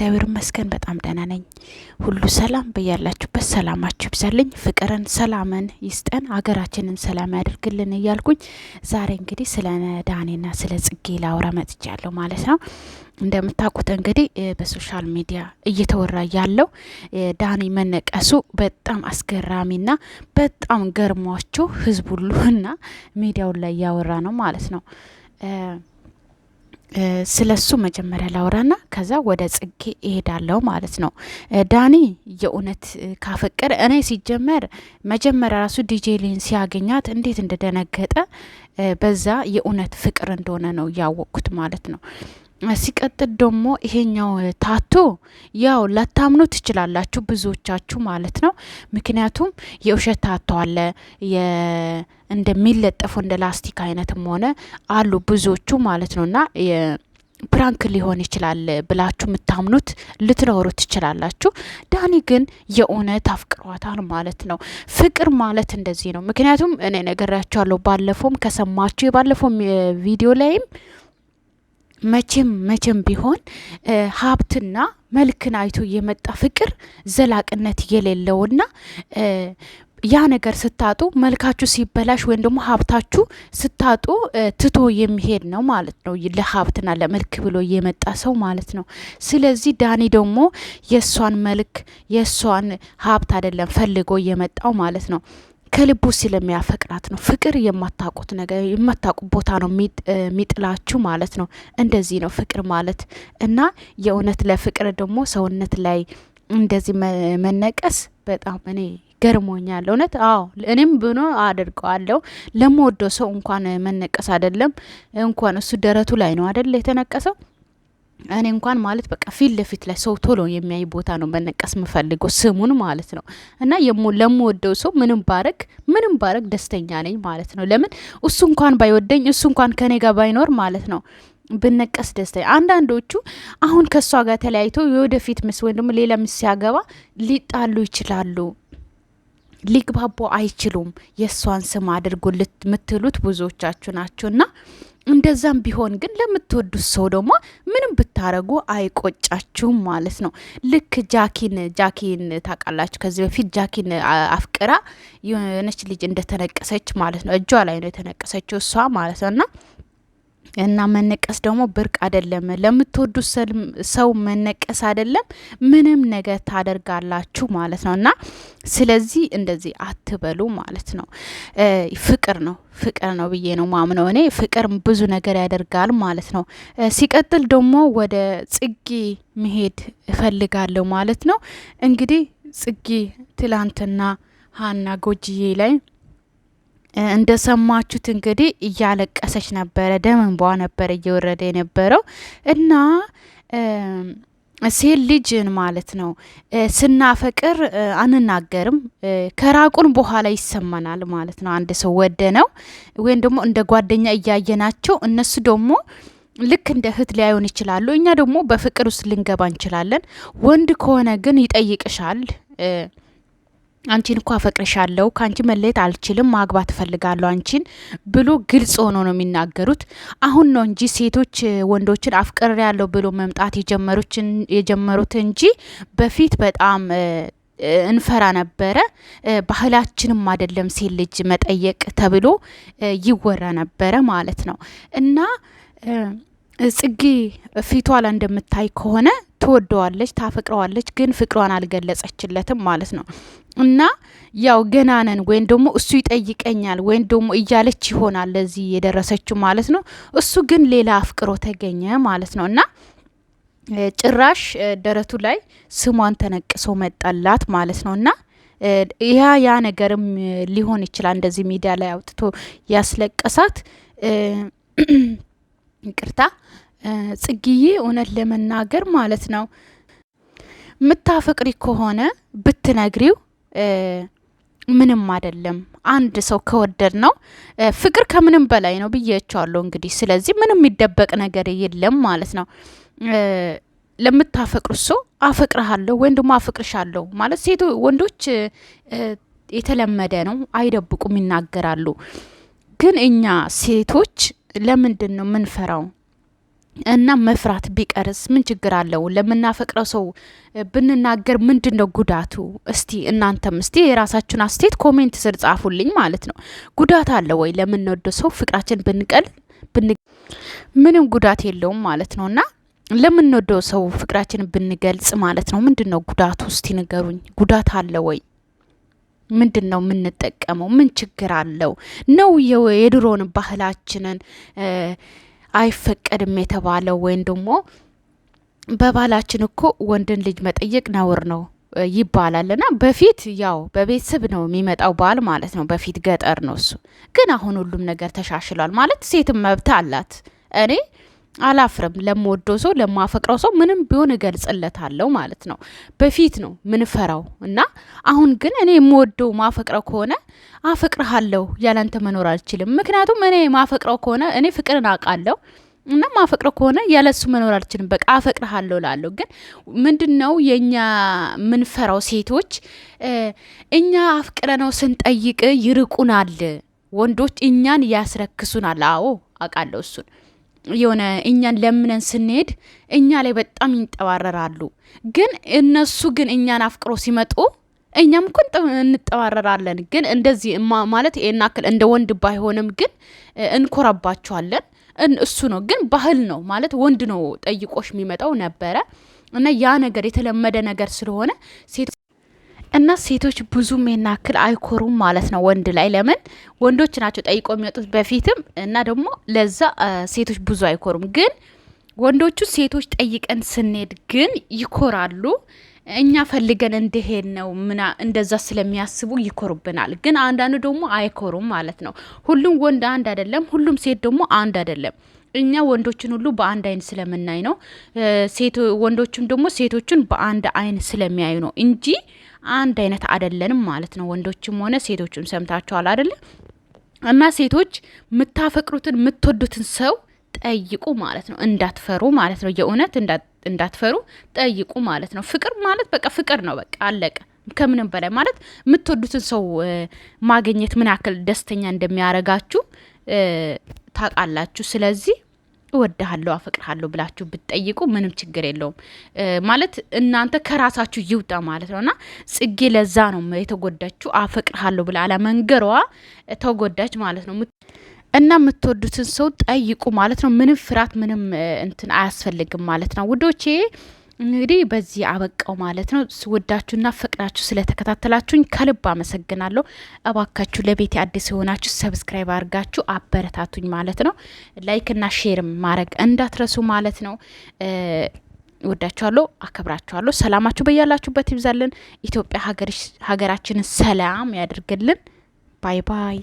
እግዚአብሔር ይመስገን በጣም ደህና ነኝ። ሁሉ ሰላም በያላችሁበት ሰላማችሁ ይብዛልኝ። ፍቅርን ሰላምን ይስጠን፣ ሀገራችንን ሰላም ያድርግልን እያልኩኝ ዛሬ እንግዲህ ስለ ዳኒና ስለ ጽጌ ላውራ መጥቻለሁ ማለት ነው። እንደምታውቁት እንግዲህ በሶሻል ሚዲያ እየተወራ ያለው ዳኒ መነቀሱ በጣም አስገራሚና በጣም ገርሟቸው ህዝብ ሁሉና ሚዲያው ላይ ያወራ ነው ማለት ነው። ስለሱ መጀመሪያ ላውራና ከዛ ወደ ጽጌ እሄዳለሁ ማለት ነው። ዳኒ የእውነት ካፈቀረ እኔ ሲጀመር መጀመሪያ ራሱ ዲጄሊን ሲያገኛት እንዴት እንደደነገጠ በዛ የእውነት ፍቅር እንደሆነ ነው ያወቅኩት ማለት ነው። ሲቀጥል ደግሞ ይሄኛው ታቶ ያው ላታምኑ ትችላላችሁ ብዙዎቻችሁ ማለት ነው። ምክንያቱም የውሸት ታቶ አለ እንደሚለጠፈው እንደ ላስቲክ አይነትም ሆነ አሉ ብዙዎቹ ማለት ነውና ፕራንክ ሊሆን ይችላል ብላችሁ የምታምኑት ልትኖሩ ትችላላችሁ። ዳኒ ግን የእውነት አፍቅሯታል ማለት ነው። ፍቅር ማለት እንደዚህ ነው። ምክንያቱም እኔ ነገራችኋለሁ ባለፈውም ከሰማችሁ የባለፈውም ቪዲዮ ላይም መቼም ቢሆን ሀብትና መልክን አይቶ የመጣ ፍቅር ዘላቅነት የሌለውና ያ ነገር ስታጡ መልካችሁ ሲበላሽ ወይም ደግሞ ሀብታችሁ ስታጡ ትቶ የሚሄድ ነው ማለት ነው። ለሀብትና ለመልክ ብሎ የመጣ ሰው ማለት ነው። ስለዚህ ዳኒ ደግሞ የእሷን መልክ የእሷን ሀብት አይደለም ፈልጎ የመጣው ማለት ነው። ከልቡ ስለሚያፈቅራት ነው። ፍቅር የማታውቁት ነገር የማታውቁት ቦታ ነው የሚጥላችሁ ማለት ነው። እንደዚህ ነው ፍቅር ማለት እና የእውነት ለፍቅር ደግሞ ሰውነት ላይ እንደዚህ መነቀስ በጣም እኔ ገርሞኛል እውነት። አዎ እኔም ብኖ አድርገዋለሁ። ለምወደው ሰው እንኳን መነቀስ አይደለም እንኳን እሱ ደረቱ ላይ ነው አይደል የተነቀሰው። እኔ እንኳን ማለት በቃ ፊት ለፊት ላይ ሰው ቶሎ የሚያይ ቦታ ነው መነቀስ የምፈልገው ስሙን ማለት ነው። እና ለምወደው ሰው ምንም ባረግ ደስተኛ ነኝ ማለት ነው። ለምን እሱ እንኳን ባይወደኝ እሱ እንኳን ከኔ ጋር ባይኖር ማለት ነው ብነቀስ ደስተኛ። አንዳንዶቹ አሁን ከሷ ጋር ተለያይተው የወደፊት ምስ ወይም ደግሞ ሌላ ምስ ሲያገባ ሊጣሉ ይችላሉ፣ ሊግባቡ አይችሉም። የእሷን ስም አድርጎ ምትሉት ብዙዎቻችሁ ናቸውና እንደዛም ቢሆን ግን ለምትወዱት ሰው ደግሞ ምንም ብታረጉ አይቆጫችሁም ማለት ነው። ልክ ጃኪን ታውቃላችሁ። ከዚህ በፊት ጃኪን አፍቅራ የሆነች ልጅ እንደተነቀሰች ማለት ነው። እጇ ላይ ነው የተነቀሰችው እሷ ማለት ነውና እና መነቀስ ደግሞ ብርቅ አይደለም። ለምትወዱት ሰው መነቀስ አይደለም ምንም ነገር ታደርጋላችሁ ማለት ነው። እና ስለዚህ እንደዚህ አትበሉ ማለት ነው። ፍቅር ነው ብዬ ነው ማምነው እኔ። ፍቅር ብዙ ነገር ያደርጋል ማለት ነው። ሲቀጥል ደግሞ ወደ ጽጌ መሄድ እፈልጋለሁ ማለት ነው። እንግዲህ ጽጌ ትላንትና ሀና ጎጅዬ ላይ እንደሰማችሁት እንግዲህ እያለቀሰች ነበረ። ደም እንባ ነበረ እየወረደ የነበረው እና ሴት ልጅን ማለት ነው ስናፈቅር አንናገርም፣ ከራቁን በኋላ ይሰማናል ማለት ነው። አንድ ሰው ወደ ነው ወይም ደግሞ እንደ ጓደኛ እያየናቸው እነሱ ደግሞ ልክ እንደ እህት ሊያዩን ይችላሉ። እኛ ደግሞ በፍቅር ውስጥ ልንገባ እንችላለን። ወንድ ከሆነ ግን ይጠይቅሻል። አንቺን እኮ አፈቅርሻለሁ፣ ከአንቺ መለየት አልችልም፣ ማግባት እፈልጋለሁ አንቺን ብሎ ግልጽ ሆኖ ነው የሚናገሩት። አሁን ነው እንጂ ሴቶች ወንዶችን አፍቅር ያለው ብሎ መምጣት የጀመሩት እንጂ በፊት በጣም እንፈራ ነበረ። ባህላችንም አይደለም ሴት ልጅ መጠየቅ ተብሎ ይወራ ነበረ ማለት ነው። እና ጽጌ ፊቷ ላይ እንደምታይ ከሆነ ትወደዋለች፣ ታፈቅረዋለች፣ ግን ፍቅሯን አልገለጸችለትም ማለት ነው። እና ያው ገና ነን ወይም ደግሞ እሱ ይጠይቀኛል ወይም ደግሞ እያለች ይሆናል ለዚህ የደረሰችው ማለት ነው። እሱ ግን ሌላ አፍቅሮ ተገኘ ማለት ነው። እና ጭራሽ ደረቱ ላይ ስሟን ተነቅሶ መጣላት ማለት ነው። እና ያ ነገርም ሊሆን ይችላል እንደዚህ ሚዲያ ላይ አውጥቶ ያስለቀሳት። ይቅርታ ጽጌዬ፣ እውነት ለመናገር ማለት ነው ምታፈቅሪ ከሆነ ብትነግሪው ምንም አይደለም። አንድ ሰው ከወደድ ነው ፍቅር ከምንም በላይ ነው ብዬቻለሁ እንግዲህ። ስለዚህ ምንም የሚደበቅ ነገር የለም ማለት ነው። ለምታፈቅሩ ሰው አፈቅርሃለሁ ወይም ደግሞ አፈቅርሻለሁ ማለት ወንዶች የተለመደ ነው፣ አይደብቁም፣ ይናገራሉ። ግን እኛ ሴቶች ለምንድን ነው ምንፈራው? እና መፍራት ቢቀርስ ምን ችግር አለው? ለምናፈቅረው ሰው ብንናገር ምንድነው ጉዳቱ? እስቲ እናንተም እስቲ የራሳችሁን አስተያየት ኮሜንት ስር ጻፉልኝ ማለት ነው። ጉዳት አለ ወይ? ለምንወደው ሰው ፍቅራችን ምንም ጉዳት የለውም ማለት ነው። እና ለምንወደው ሰው ፍቅራችን ብንገልጽ ማለት ነው ምንድነው ጉዳቱ? እስቲ ንገሩኝ። ጉዳት አለ ወይ? ምንድነው የምንጠቀመው? ምን ችግር አለው? ነው የድሮን ባህላችንን አይፈቀድም የተባለው ወይም ደግሞ በባህላችን እኮ ወንድን ልጅ መጠየቅ ነውር ነው ይባላል። እና በፊት ያው በቤተሰብ ነው የሚመጣው ባል ማለት ነው። በፊት ገጠር ነው እሱ። ግን አሁን ሁሉም ነገር ተሻሽሏል ማለት ሴትም መብት አላት። እኔ አላፍርም። ለምወደው ሰው ለማፈቅረው ሰው ምንም ቢሆን እገልጽለታለሁ ማለት ነው። በፊት ነው ምንፈራው እና አሁን ግን እኔ የምወደው ማፈቅረው ከሆነ አፈቅርሃለሁ፣ ያላንተ መኖር አልችልም። ምክንያቱም እኔ ማፈቅረው ከሆነ እኔ ፍቅርን አውቃለሁ እና ማፈቅረው ከሆነ ያለሱ መኖር አልችልም። በቃ አፈቅርሃለሁ ላለሁ። ግን ምንድነው የኛ ምንፈራው ሴቶች እኛ አፍቅረነው ስንጠይቅ ይርቁናል። ወንዶች እኛን ያስረክሱናል። አዎ አውቃለሁ እሱን የሆነ እኛን ለምነን ስንሄድ እኛ ላይ በጣም ይንጠባረራሉ። ግን እነሱ ግን እኛን አፍቅሮ ሲመጡ እኛም እኮ እንጠባረራለን። ግን እንደዚህ ማለት የናክል እንደ ወንድ ባይሆንም ግን እንኮራባቸዋለን። እሱ ነው ግን ባህል ነው ማለት ወንድ ነው ጠይቆሽ የሚመጣው ነበረ እና ያ ነገር የተለመደ ነገር ስለሆነ እና ሴቶች ብዙም የናክል አይኮሩም ማለት ነው ወንድ ላይ። ለምን ወንዶች ናቸው ጠይቆ የሚመጡት በፊትም እና ደግሞ ለዛ ሴቶች ብዙ አይኮሩም። ግን ወንዶቹ ሴቶች ጠይቀን ስንሄድ ግን ይኮራሉ። እኛ ፈልገን እንደሄድ ነው እንደዛ ስለሚያስቡ ይኮሩብናል። ግን አንዳንዱ ደግሞ አይኮሩም ማለት ነው። ሁሉም ወንድ አንድ አይደለም፣ ሁሉም ሴት ደግሞ አንድ አይደለም። እኛ ወንዶችን ሁሉ በአንድ አይን ስለምናይ ነው። ወንዶችም ደግሞ ሴቶችን በአንድ አይን ስለሚያዩ ነው እንጂ አንድ አይነት አይደለንም ማለት ነው። ወንዶችም ሆነ ሴቶችም ሰምታችኋል አይደለ? እና ሴቶች የምታፈቅሩትን የምትወዱትን ሰው ጠይቁ ማለት ነው። እንዳትፈሩ ማለት ነው። የእውነት እንዳትፈሩ ጠይቁ ማለት ነው። ፍቅር ማለት በቃ ፍቅር ነው። በቃ አለቀ። ከምንም በላይ ማለት የምትወዱትን ሰው ማግኘት ምን ያክል ደስተኛ እንደሚያረጋችሁ ታውቃላችሁ። ስለዚህ እወድሃለሁ አፈቅርሃለሁ ብላችሁ ብትጠይቁ ምንም ችግር የለውም ማለት እናንተ ከራሳችሁ ይውጣ ማለት ነውና ጽጌ ለዛ ነው የተጎዳችሁ። አፈቅርሃለሁ ብላ አለመንገሯ ተጎዳች ማለት ነው። እና የምትወዱትን ሰው ጠይቁ ማለት ነው። ምንም ፍራት ምንም እንትን አያስፈልግም ማለት ነው ውዶቼ። እንግዲህ በዚህ አበቃው ማለት ነው። ወዳችሁና ፈቅዳችሁ ስለተከታተላችሁኝ ከልብ አመሰግናለሁ። እባካችሁ ለቤት አዲስ የሆናችሁ ሰብስክራይብ አድርጋችሁ አበረታቱኝ ማለት ነው። ላይክና ሼር ማድረግ እንዳትረሱ ማለት ነው። ወዳችኋለሁ፣ አከብራችኋለሁ። ሰላማችሁ በያላችሁበት ይብዛልን። ኢትዮጵያ ሀገራችንን ሰላም ያድርግልን። ባይ ባይ።